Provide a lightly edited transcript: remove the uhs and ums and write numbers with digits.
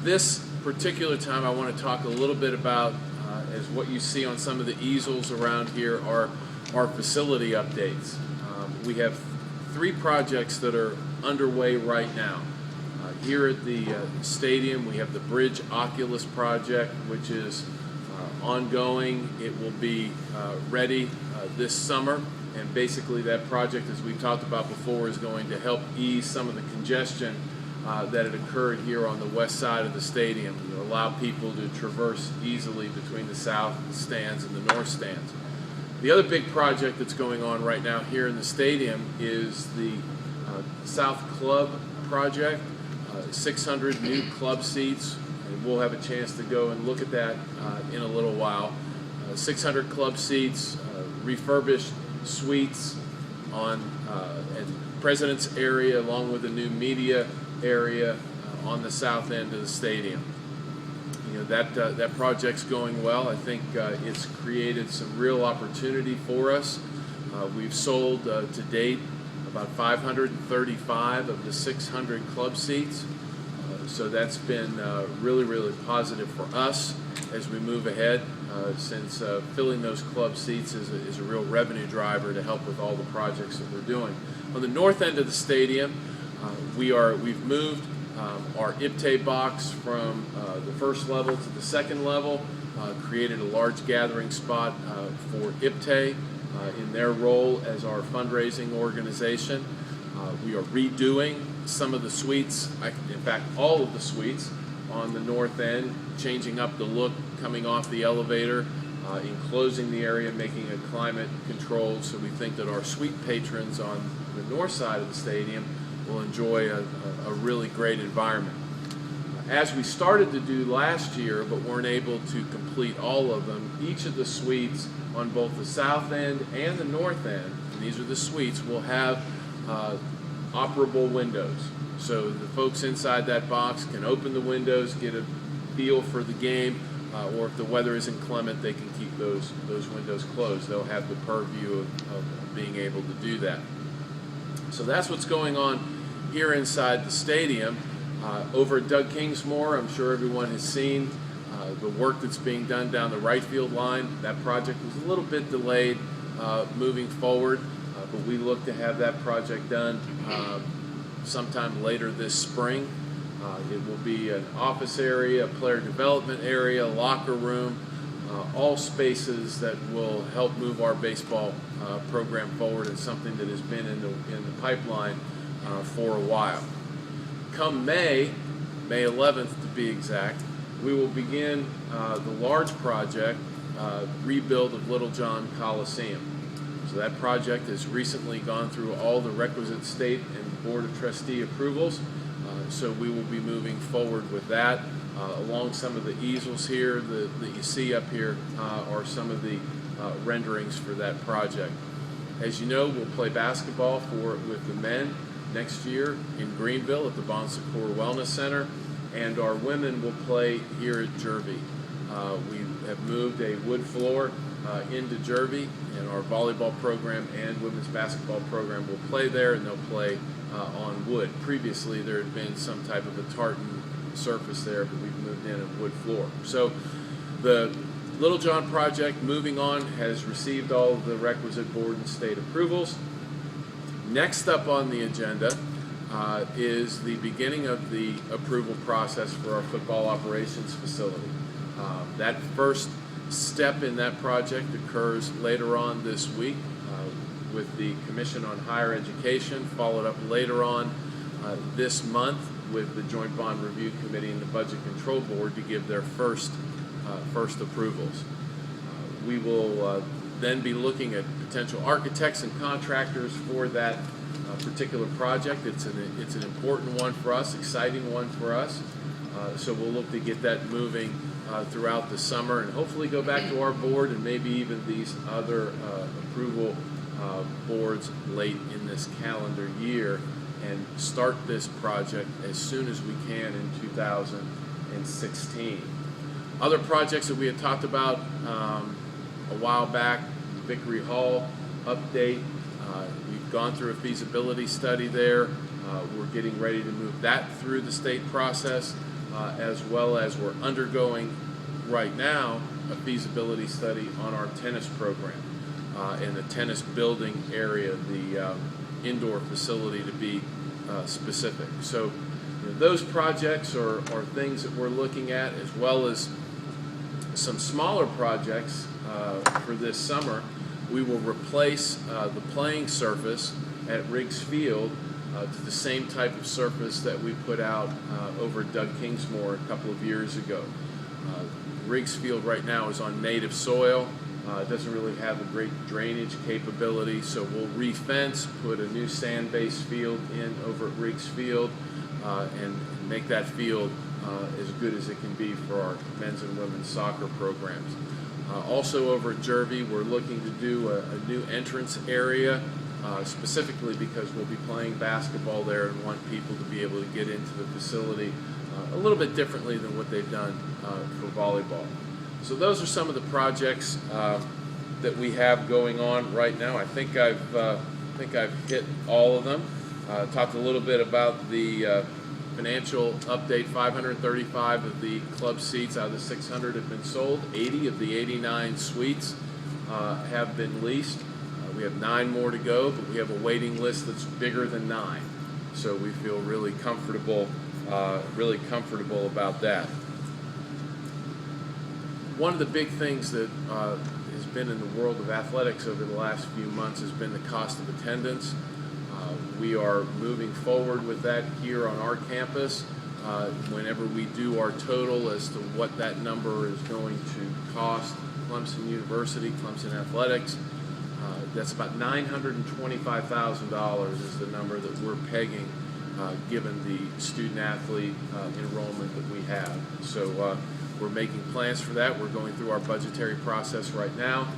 This particular time I want to talk a little bit about, as what you see on some of the easels around here are our facility updates. We have 3 projects that are underway right now. Here at the stadium, we have the Bridge Oculus project, which is ongoing. It will be ready this summer, and basically that project, as we've talked about before, is going to help ease some of the congestion that had occurred here on the west side of the stadium, to allow people to traverse easily between the south stands and the north stands. The other big project that's going on right now here in the stadium is the South Club project, 600 new club seats, and we'll have a chance to go and look at that in a little while. 600 club seats, refurbished suites on and President's area, along with a new media area on the south end of the stadium. You know, that project's going well. I think it's created some real opportunity for us. We've sold to date about 535 of the 600 club seats. So that's been really positive for us as we move ahead, since filling those club seats is a real revenue driver to help with all the projects that we're doing. On the north end of the stadium, we've moved our IPTE box from the first level to the second level, created a large gathering spot for IPTE in their role as our fundraising organization. We are redoing some of the suites, in fact all of the suites on the north end, changing up the look coming off the elevator, enclosing the area, making it climate controlled, so we think that our suite patrons on the north side of the stadium will enjoy a really great environment. As we started to do last year, but weren't able to complete all of them, each of the suites on both the south end and the north end, and these are the suites, will have operable windows. So the folks inside that box can open the windows, get a feel for the game, or if the weather isn't clement, they can keep those windows closed. They'll have the purview of being able to do that. So that's what's going on here inside the stadium. Over at Doug Kingsmore, I'm sure everyone has seen the work that's being done down the right field line. That project was a little bit delayed moving forward, but we look to have that project done sometime later this spring. It will be an office area, a player development area, locker room, all spaces that will help move our baseball program forward, and something that has been in the pipeline for a while. Come May 11th to be exact, we will begin the large project, rebuild of Littlejohn Coliseum. So that project has recently gone through all the requisite state and Board of Trustee approvals. So we will be moving forward with that. Along some of the easels here that you see up here are some of the renderings for that project. As you know, we'll play basketball with the men next year in Greenville at the Bon Secours Wellness Center, and our women will play here at Jervey. We have moved a wood floor into Jervey, and our volleyball program and women's basketball program will play there, and they'll play on wood. Previously there had been some type of a tartan surface there, but we've moved in a wood floor. So the Littlejohn project, moving on, has received all of the requisite board and state approvals. Next up on the agenda is the beginning of the approval process for our football operations facility. That first step in that project occurs later on this week with the Commission on Higher Education, followed up later on this month with the Joint Bond Review Committee and the Budget Control Board to give their first approvals. We will then be looking at potential architects and contractors for that particular project. It's an important one for us, exciting one for us. So we'll look to get that moving throughout the summer, and hopefully go back to our board and maybe even these other approval boards late in this calendar year, and start this project as soon as we can in 2016. Other projects that we had talked about a while back, Vickery Hall update. We've gone through a feasibility study there. We're getting ready to move that through the state process. as well as we're undergoing right now a feasibility study on our tennis program in the tennis building area, the indoor facility to be specific. So those projects are things that we're looking at, as well as some smaller projects for this summer. We will replace the playing surface at Riggs Field to the same type of surface that we put out over at Doug Kingsmore a couple of years ago. Riggs Field right now is on native soil. It doesn't really have a great drainage capability, so we'll re-fence, put a new sand-based field in over at Riggs Field, and make that field as good as it can be for our men's and women's soccer programs. Also over at Jervey, we're looking to do a new entrance area, specifically because we'll be playing basketball there and want people to be able to get into the facility a little bit differently than what they've done for volleyball. So those are some of the projects that we have going on right now. I think I've hit all of them. Talked a little bit about the financial update. 535 of the club seats out of the 600 have been sold. 80 of the 89 suites have been leased. We have 9 more to go, but we have a waiting list that's bigger than 9. So we feel really comfortable about that. One of the big things that has been in the world of athletics over the last few months has been the cost of attendance. We are moving forward with that here on our campus. Whenever we do our total as to what that number is going to cost Clemson University, Clemson Athletics, that's about $925,000 is the number that we're pegging given the student-athlete enrollment that we have. So we're making plans for that. We're going through our budgetary process right now.